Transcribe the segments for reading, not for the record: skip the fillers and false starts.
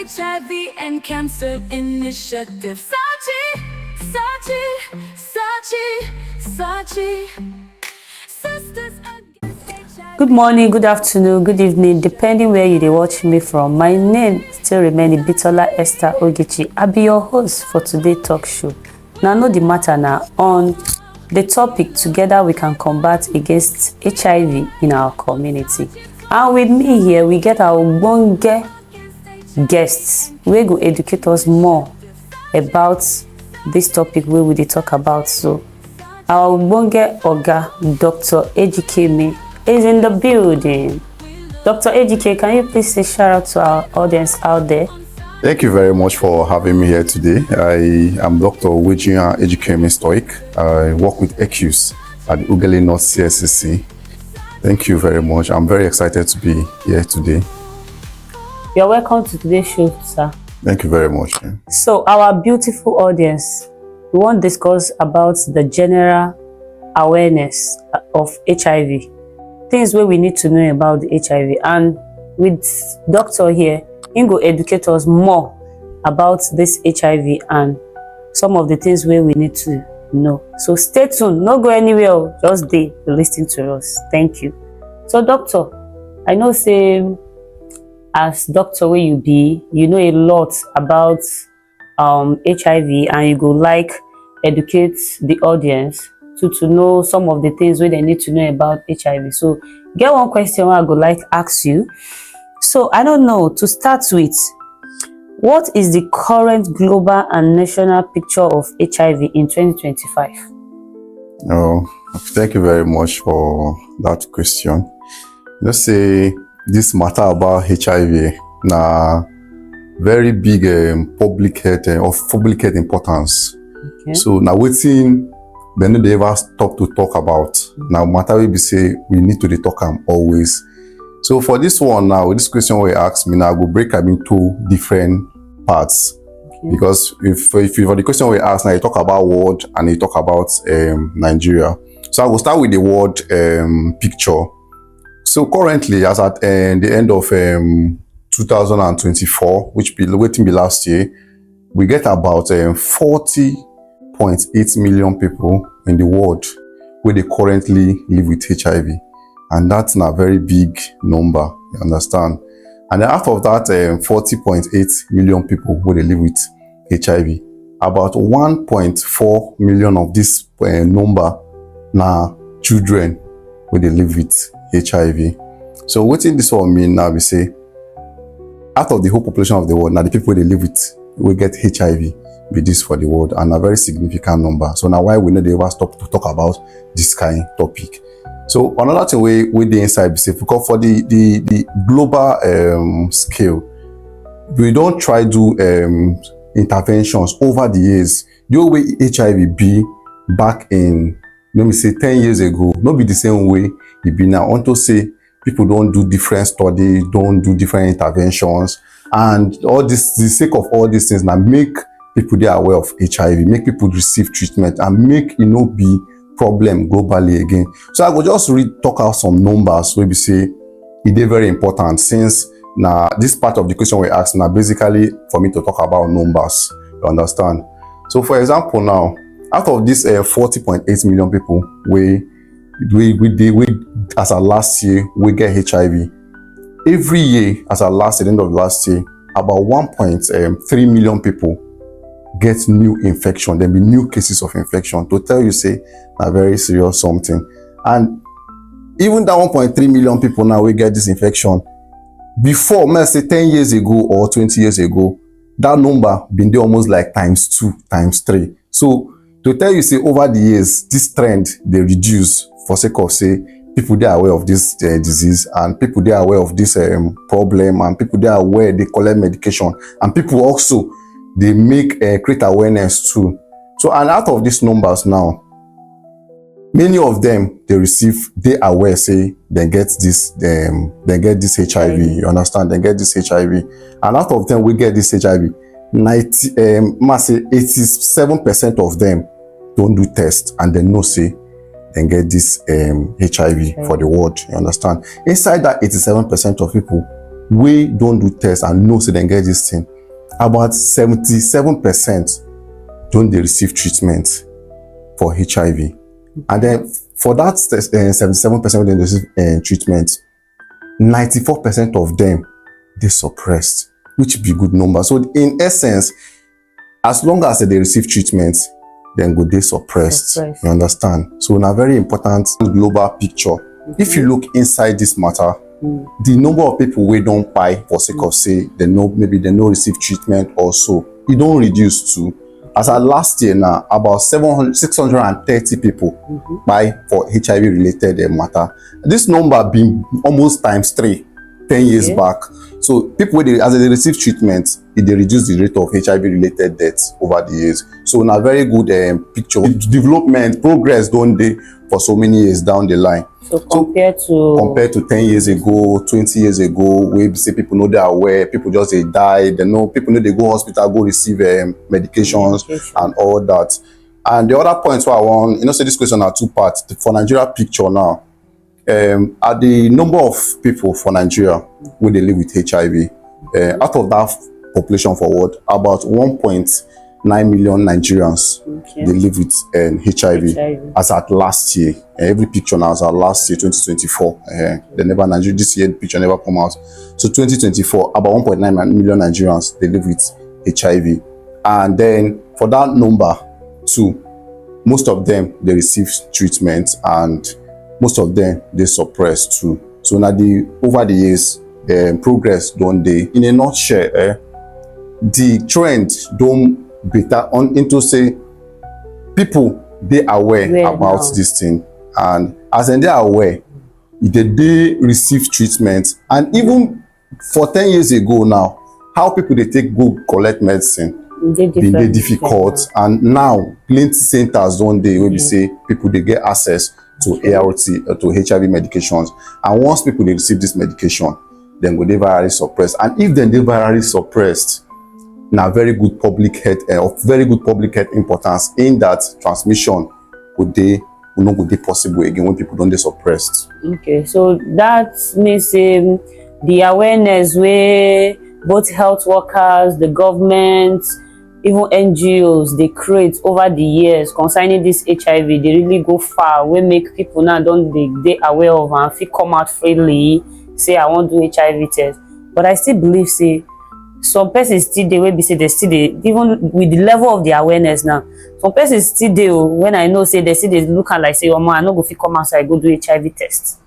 HIV and Cancer Initiative. Sachi. Sisters Against HIV. Good morning, good afternoon, good evening, depending where you watch me from. My name still remains Bitola Esther Ogechi. I'll be your host for today's talk show. Now, know the matter now on the topic, together we can combat against HIV in our community. And with me here, we get our ogbonge guests wey go educate us more about this topic wey we dey talk about. So our ogbonge oga, Dr. Ejikeme, is in the building. Dr. Ejike, can you please say shout out to our audience out there? Thank you very much for having me here today. I am Dr. Ejikeme Stoic. I work with ECUS at Ughelli North CSCC. Thank you very much. I'm very excited to be here today. You're welcome to today's show, sir. Thank you very much. So our beautiful audience, we want to discuss about the general awareness of HIV, things where we need to know about the HIV. And with Doctor here, he will educate us more about this HIV and some of the things where we need to know. So stay tuned, no go anywhere, just stay listening to us. Thank you. So Doctor, I know say as doctor where you be, you know a lot about HIV, and you go like educate the audience to know some of the things where they need to know about HIV. So get one question I go like ask you. So I don't know, to start with, what is the current global and national picture of HIV in 2025? Oh, thank you very much for that question. Let's say this matter about HIV na very big public health importance. Okay. So now waiting, they no dey ever stop to talk about. Now matter we be say we need to dey talk am always. So for this one now, this question we ask me now, I go break am into different parts. Okay. Because if for the question we ask now, you talk about world and you talk about Nigeria. So I will start with the world picture. So currently, as at the end of 2024, which be last year, we get about 40.8 million people in the world where they currently live with HIV. And that's not a very big number, you understand? And then out of that 40.8 million people where they live with HIV, about 1.4 million of this number now children where they live with HIV. So what in this one mean now, we say, out of the whole population of the world, now the people they live with will get HIV with this for the world, and a very significant number. So now why we know they ever stop to talk about this kind of topic. So another thing we the inside, we say, because for the global scale, we don't try do interventions over the years. The way HIV be back in, let me say 10 years ago, not be the same way it be now. Unto say people don't do different studies, don't do different interventions, and all this, the sake of all these things now make people they are aware of HIV, make people receive treatment, and make be problem globally again. So I will just talk out some numbers where we say it is very important, since now this part of the question we asked now basically for me to talk about numbers, you understand? So for example now, out of this 40.8 million people we as of last year we get HIV. Every year as of the end of last year, about 1.3 million people get new infection. There be new cases of infection, to tell you say a very serious something. And even that 1.3 million people now we get this infection, before, let's say 10 years ago or 20 years ago, that number been there almost like times 2, times 3. So to tell you say over the years, this trend they reduce for sake of say people they are aware of this disease, and people they are aware of this problem, and people they are aware they collect medication, and people also they make create awareness too. So and out of these numbers now, many of them they aware say they get this HIV. You understand? They get this HIV, and out of them we get this HIV. 87% of them don't do tests, and they know say they get this HIV for the world. You understand? Inside that 87% of people we don't do tests and know say they get this thing, about 77% don't they receive treatment for HIV. And then for that 77% when they receive treatment, 94% of them they suppressed, which be good number. So in essence, as long as they receive treatment, then go they suppressed. You understand? So in a very important global picture, if you look inside this matter, the number of people we don't buy for sake of say they know maybe they no receive treatment or so, it don't reduce to, as at last year now, about 630 people buy for HIV related matter. This number being almost times 3 10 years back. So people as they receive treatment, they reduce the rate of HIV related deaths over the years. So in a very good picture, development progress don't they for so many years down the line. So compared to 10 years ago, 20 years ago, we say people know they are aware, people just they die, they know people know they go hospital, go receive medications and all that. And the other points where I want, say this question are 2 parts. For Nigeria picture now, are the number of people for Nigeria where they live with HIV, out of that population forward, about 1.9 million Nigerians they live with HIV as at last year. Every picture now is at last year, 2024. They never Nigeria this year the picture never come out. So 2024, about 1.9 million Nigerians they live with HIV, and then for that number too, most of them they receive treatment and most of them they suppress too. So now over the years, progress don't they. In a nutshell, the trend don't better on into say people they aware about this thing, and as in they are aware, they receive treatment. And even for 10 years ago now, how people they take go collect medicine been they difficult, and now plenty centers don't they where we say people they get access to ART to HIV medications, and once people they receive this medication, then go they virally suppressed. And if then they virally suppressed, now very good public health of very good public health importance in that transmission would not be possible again when people don't they suppressed. Okay, so that means the awareness where both health workers, the government, even NGOs they create over the years concerning this HIV, they really go far. We make people now don't they aware of and feel come out freely say I want to do HIV test. But I still believe say some persons still they will be say they still they, even with the level of the awareness now, some persons still they when I know say they still they look at like say oh man I no go fit come outside go do HIV test.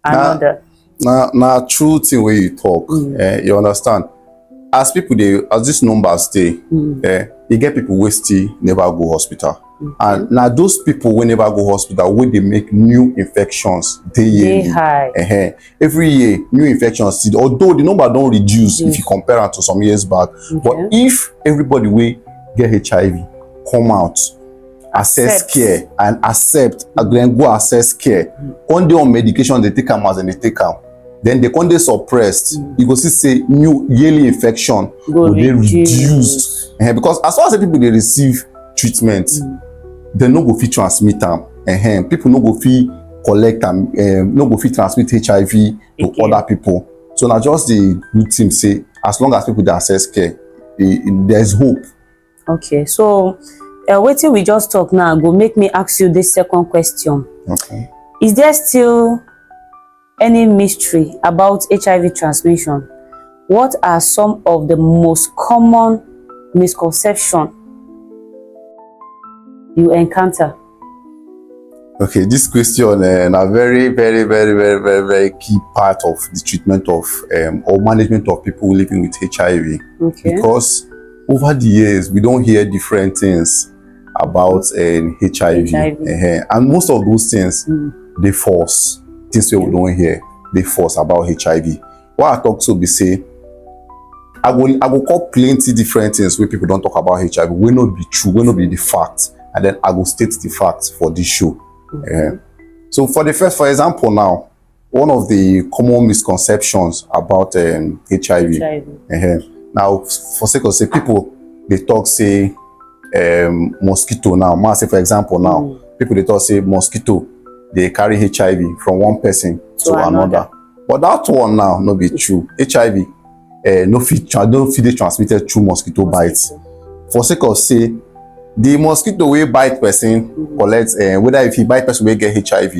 Now true thing where you talk, you understand. As people as these numbers stay, you get people who still never go hospital. And now those people will never go hospital when they make new infections day high. Every year new infections, although the number don't reduce if you compare it to some years back. But if everybody will get HIV come out, assess care and accept, then go assess care, on their own medication they take them as and they take them, then they can't they suppressed, you go see say new yearly infection will they reduced. Because as far as the people they receive treatment, they no go fit transmit them. People no go fit collect them, no go fit transmit HIV to other people. So now just the good thing say, as long as people they access care, there's hope. Okay, so waiting we just talk now go make me ask you this second question. Okay. Is there still any mystery about HIV transmission? What are some of the most common misconceptions you encounter? Okay, this question a very, very, very, very, very, very key part of the treatment of or management of people living with HIV. Okay. Because over the years we don't hear different things about HIV. And most of those things they false. Things we don't hear, they false about HIV. What I talk to be say, I will call plenty different things where people don't talk about HIV. Will not be true, will not be the fact, and then I will state the facts for this show. So for example now, one of the common misconceptions about HIV. Now for sake of say people they talk say mosquito now. Ma say for example now, people they talk say mosquito they carry HIV from one person to another. But that one now not be true. HIV no fit dey transmitted through mosquito bites. For sake of say the mosquito wey bite person collect whether if e bite person wey get HIV,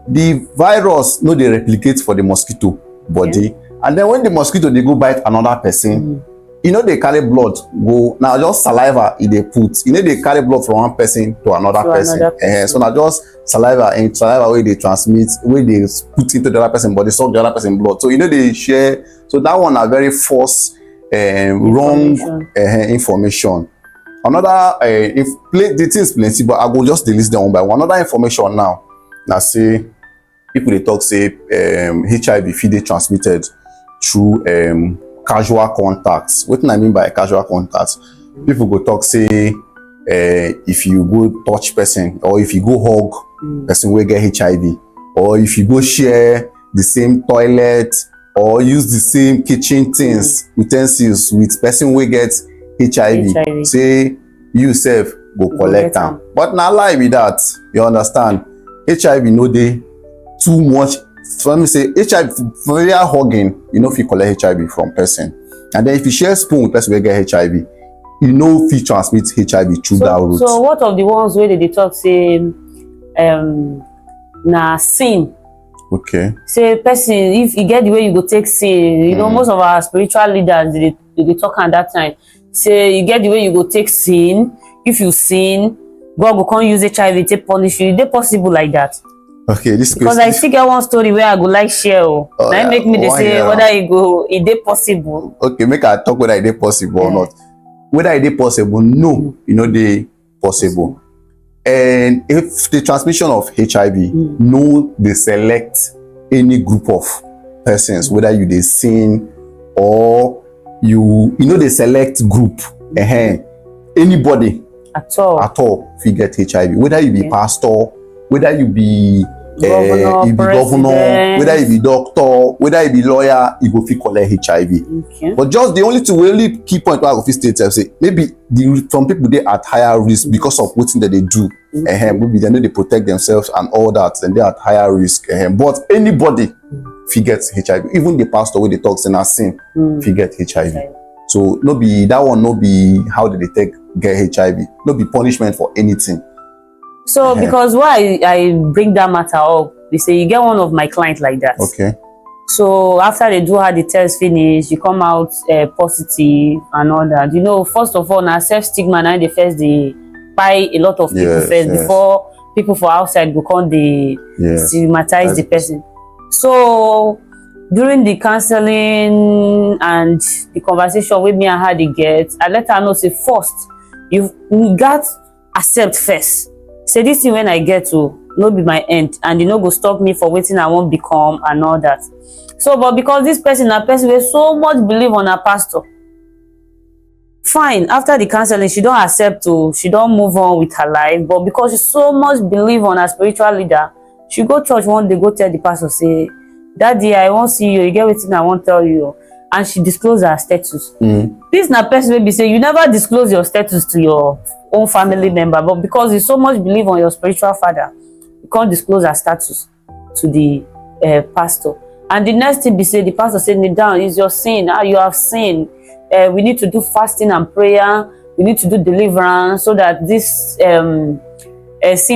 the virus no dey replicate for the mosquito body, and then when the mosquito dey go bite another person, e no dey carry blood go, na just saliva e dey put, e no dey carry blood from one person to another person. So na just saliva wey dey transmit, wey dey put into the other person body, suck the other person blood, so e no dey share. So that one na very false wrong information. Another the things plenty, but I go just dey list them one by one. Another information now na say people dey talk say HIV fit dey transmitted through casual contacts. Wetin I mean by casual contacts? People go talk say if you go touch person, or if you go hug person wey get HIV, or if you go share the same toilet or use the same kitchen things, utensils with person wey get HIV, say you sef go collect am. But na lie be that, you understand? HIV no dey too much. So let me say HIV, for real hugging, you no fit collect HIV from person, and then if you share spoon with person wey get HIV, you no fit transmit HIV through that route. So what of the ones wey dey talk say na sin? Okay. Say person, if you get the way you go take sin, you know, most of our spiritual leaders they talk at that time. Say you get the way you go take sin. If you sin, God go come use HIV to punish you. Is it possible like that? Okay, this because I still get one story where I go like share. Now it make me say whether it is possible. Okay, make I talk whether it is possible or not. Whether it is possible, no, you know they possible. And if the transmission of HIV, no, they select any group of persons, whether you they sin or you know they select group. Anybody at all if you get HIV, whether you be pastor, whether you be governor, whether you be doctor, whether you be lawyer, you go fit collect HIV. But just the only key point where I go fit state say maybe some people they at higher risk because of what that they do. Maybe they know they protect themselves and all that, and they at higher risk. But anybody if get HIV, even the pastor where they talk in a sin, if get HIV. So no be that one, no be how did they get HIV, no be punishment for anything. So because why I bring that matter up, we say you get one of my clients like that. Okay. So after they do her the test finish, you come out positive and all that. You know, first of all, now self stigma now they first they buy a lot of people first before people for outside go come they stigmatize the person. So during the counseling and the conversation with me and her they get, I let her know say first you got accept first. Say this thing when I get to no be my end, and you know go stop me for waiting I won't become and all that. So but because this person will so much believe on her pastor, fine, after the counseling she don't accept to, she don't move on with her life, but because she so much believe on her spiritual leader, she go church one day, go tell the pastor say, Daddy, I won't see you, you get wetin I won't tell you. And she disclose her status. This na person will be say you never disclose your status to your own family member, but because you so much believe on your spiritual father, you can't disclose her status to the pastor. And the next thing be say the pastor say, kneel down, is your sin. You have sinned. We need to do fasting and prayer. We need to do deliverance so that this sin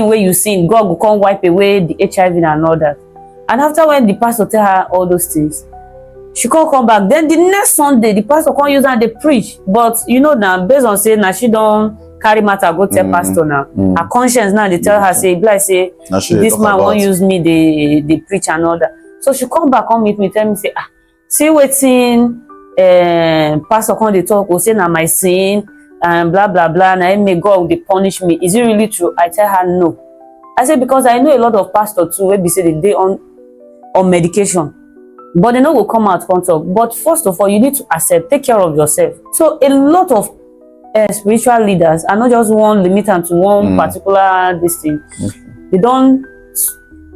where you sin, God will come wipe away the HIV and all that. And after when the pastor tell her all those things, she can't come back. Then the next Sunday, the pastor can't use her and they preach. But you know now, based on saying now she don't carry matter go tell pastor now. Her conscience now they tell her say, like say this man won't use me, they preach and all that. So she come back come meet me, tell me say, see waiting pastor come they talk, will say now my sin and blah blah blah, and I may God they punish me. Is it really true? I tell her no. I say because I know a lot of pastors too where they say they on medication, but they no will come out and talk. But first of all, you need to accept, take care of yourself. So a lot of spiritual leaders are not just one limited to one particular this thing. They don't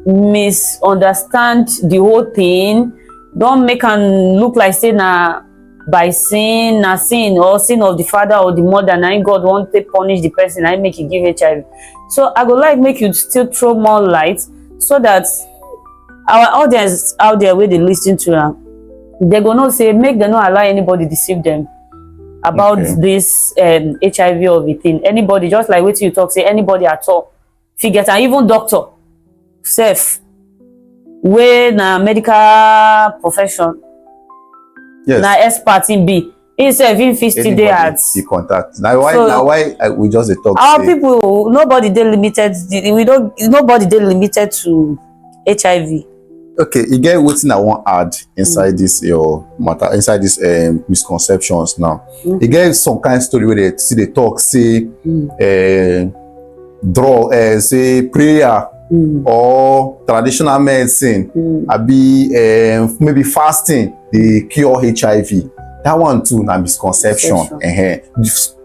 misunderstand the whole thing. Don't make them look like say na by sin, na sin or sin of the father or the mother, and God won't punish the person and make you give HIV. So I would like make you still throw more light so that our audience out there where they listen to them, they go know say make them not allow anybody deceive them about this HIV of a thing. Anybody, just like what you talk, say anybody at all, figure, and even doctor, self, when a medical profession, na expert in B, himself in 50 day ads. He contact. Now why we just dey talk. Our people, nobody they limited. Nobody they limited to HIV. Okay, you get what I want add inside this your matter, inside this misconceptions now. You get some kind of story where they see the talk say say prayer or traditional medicine, maybe fasting they cure HIV. That one too na misconception.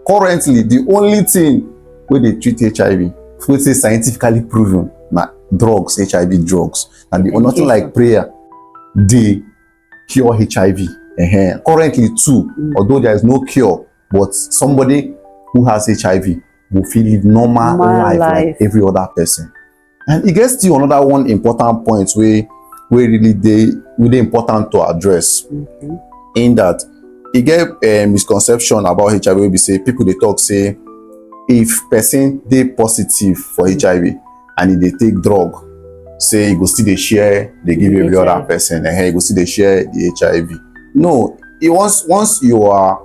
Currently, the only thing where they treat HIV, which is scientifically proven, na drugs, HIV drugs, and the nothing like prayer they cure HIV. Currently too, although there is no cure, but somebody who has HIV will feel live normal life like every other person. And it gets to another one important point where really important to address, in that it get a misconception about HIV where we say people they talk say if person they positive for HIV and if they take drug, say you go see they share, they give every other person, and you go see they share the HIV. No, once you are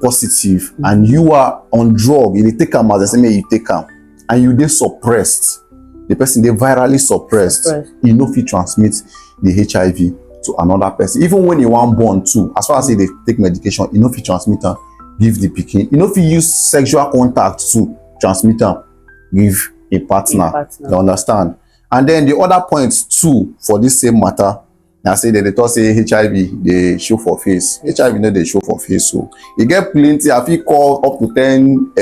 positive and you are on drug, you take them as the same way you take them, and you they suppressed, the person they virally suppressed, you know if you transmit the HIV to another person. Even when you want born too, as far as they take medication, you know if you transmit them, give the pikin. You know if you use sexual contact to transmit them, give a partner. You understand? And then the other points too for this same matter, I say that they talk say HIV they show for face. HIV no they show for face. So you get plenty. I feel call up to 10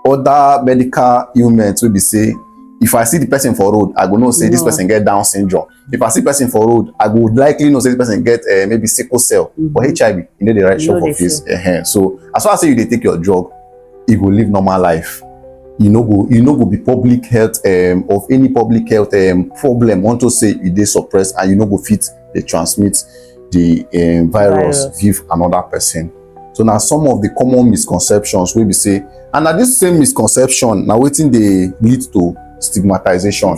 other medical ailments will be say if I see the person for road, I go know say this person get Down syndrome. If I see person for road, I would likely know say this person get maybe sickle cell. But HIV, you know the right show for face. So as far as say you they take your drug, you go live normal life. You know go be public health of any public health problem. Want to say you they suppress and you know go fit they transmit the virus give another person. So now some of the common misconceptions will be say, and now this same misconception now waiting they lead to stigmatization.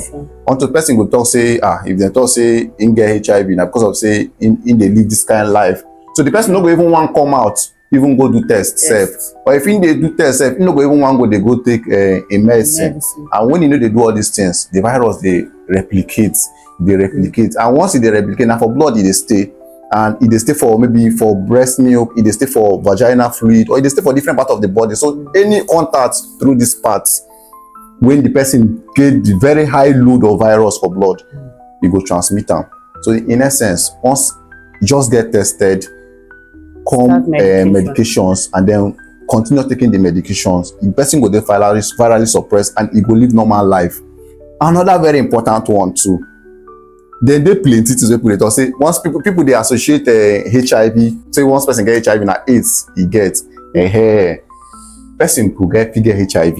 Until person will talk say if they talk say in get HIV now because of say in they live this kind of life, so the person no go even want come out, even go do test self, or if they do test self, you no go even want go they go take a medicine. And when you know they do all these things, the virus they replicate, and once they replicate, now for blood they stay, and it they stay for maybe for breast milk, it they stay for vaginal fluid, or it they stay for different part of the body. So any contact through these parts, when the person get the very high load of virus for blood, you go transmit them. So in essence, once you just get tested, come medications, and then continue taking the medications, the person go there virally suppressed and he go live normal life. Another very important one too, then they plenty to people say once people they associate HIV, say once person get HIV now AIDS he get person could get figure HIV.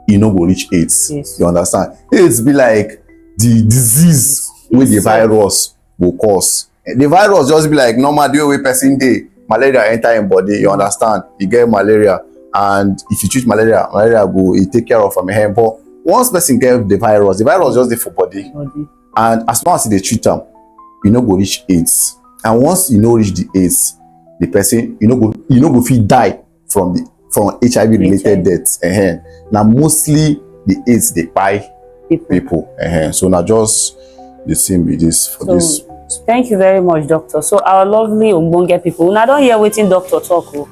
You know go reach AIDS. You understand? AIDS be like the disease where the virus will cause. The virus just be like normal the way person dey malaria enter in body. You understand? You get malaria, and if you treat malaria go take care of am. But once person get the virus just dey for body, and as long as they treat them, you know go reach AIDS. And once you know reach the AIDS, the person you know go fit die from HIV related deaths. Now mostly the AIDS they buy people. So now just the same with this for this. Thank you very much, doctor. So our lovely Ogbonge people, now don't hear waiting doctor talk.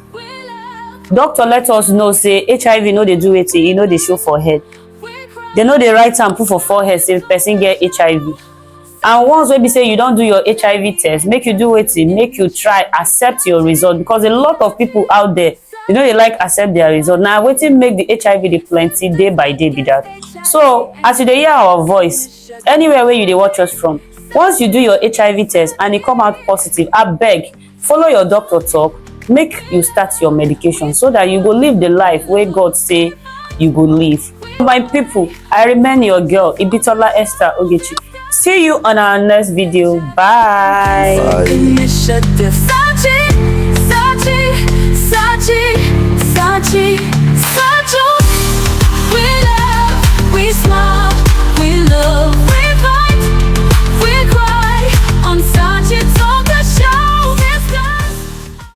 Doctor let us know say HIV no they do it, you know they show for head. They know they write and put for forehead say person get HIV. And once we say you don't do your HIV test, make you do it, make you try accept your result, because a lot of people out there, you know, they like accept their result. Now waiting make the HIV the plenty day by day be that. So as you hear our voice, anywhere where you they watch us from, once you do your HIV test and it come out positive, I beg, follow your doctor talk, make you start your medication so that you go live the life where God say you go live. My people, I remain your girl, Ibitola Esther Ogechi. See you on our next video. Bye. Bye. Initiative.